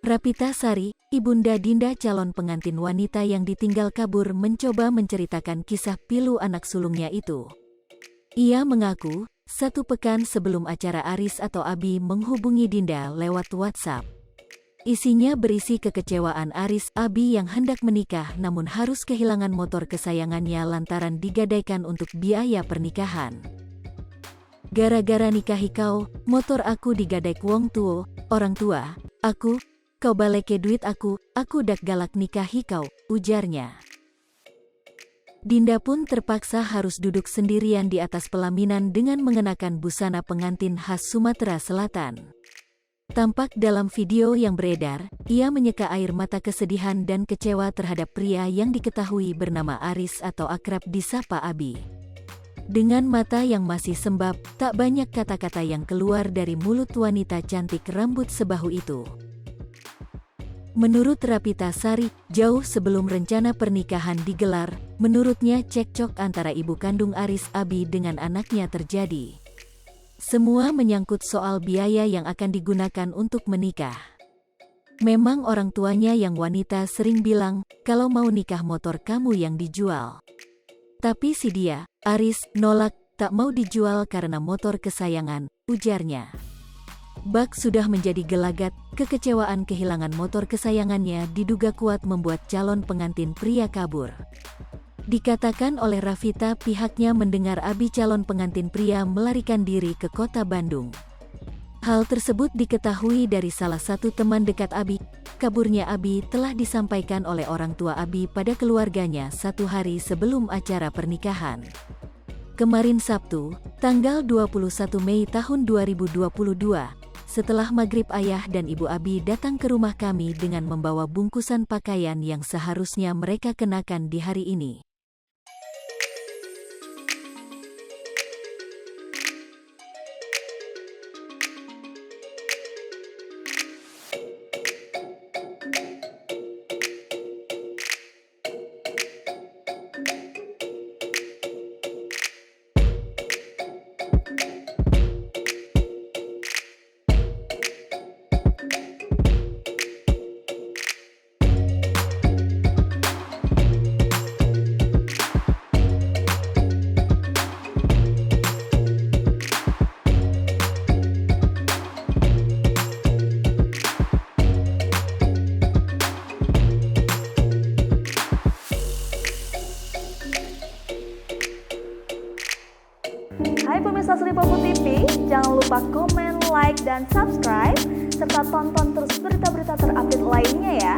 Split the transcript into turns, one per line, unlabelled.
Rapita Sari, ibunda Dinda calon pengantin wanita yang ditinggal kabur mencoba menceritakan kisah pilu anak sulungnya itu. Ia mengaku, 1 pekan sebelum acara Aris atau Abi menghubungi Dinda lewat WhatsApp. Isinya berisi kekecewaan Aris Abi yang hendak menikah namun harus kehilangan motor kesayangannya lantaran digadaikan untuk biaya pernikahan. Gara-gara nikahi kau, motor aku digadai wong tuo, orang tua, aku, kau baleke duit aku dak galak nikahi kau, ujarnya. Dinda pun terpaksa harus duduk sendirian di atas pelaminan dengan mengenakan busana pengantin khas Sumatera Selatan. Tampak dalam video yang beredar, ia menyeka air mata kesedihan dan kecewa terhadap pria yang diketahui bernama Aris atau akrab disapa Abi. Dengan mata yang masih sembab, tak banyak kata-kata yang keluar dari mulut wanita cantik rambut sebahu itu. Menurut Rapita Sari, jauh sebelum rencana pernikahan digelar, menurutnya cekcok antara ibu kandung Aris Abi dengan anaknya terjadi. Semua menyangkut soal biaya yang akan digunakan untuk menikah. Memang orang tuanya yang wanita sering bilang, kalau mau nikah motor kamu yang dijual. Tapi si dia, Aris, nolak, tak mau dijual karena motor kesayangan, ujarnya. Bak sudah menjadi gelagat, kekecewaan kehilangan motor kesayangannya diduga kuat membuat calon pengantin pria kabur. Dikatakan oleh Rafita pihaknya mendengar Abi calon pengantin pria melarikan diri ke kota Bandung. Hal tersebut diketahui dari salah satu teman dekat Abi. Kaburnya Abi telah disampaikan oleh orang tua Abi pada keluarganya 1 hari sebelum acara pernikahan. Kemarin Sabtu, tanggal 21 Mei tahun 2022, setelah maghrib ayah dan ibu Abi datang ke rumah kami dengan membawa bungkusan pakaian yang seharusnya mereka kenakan di hari ini.
Hai pemirsa Sri Popo TV, jangan lupa komen, like, dan subscribe, serta tonton terus berita-berita terupdate lainnya ya.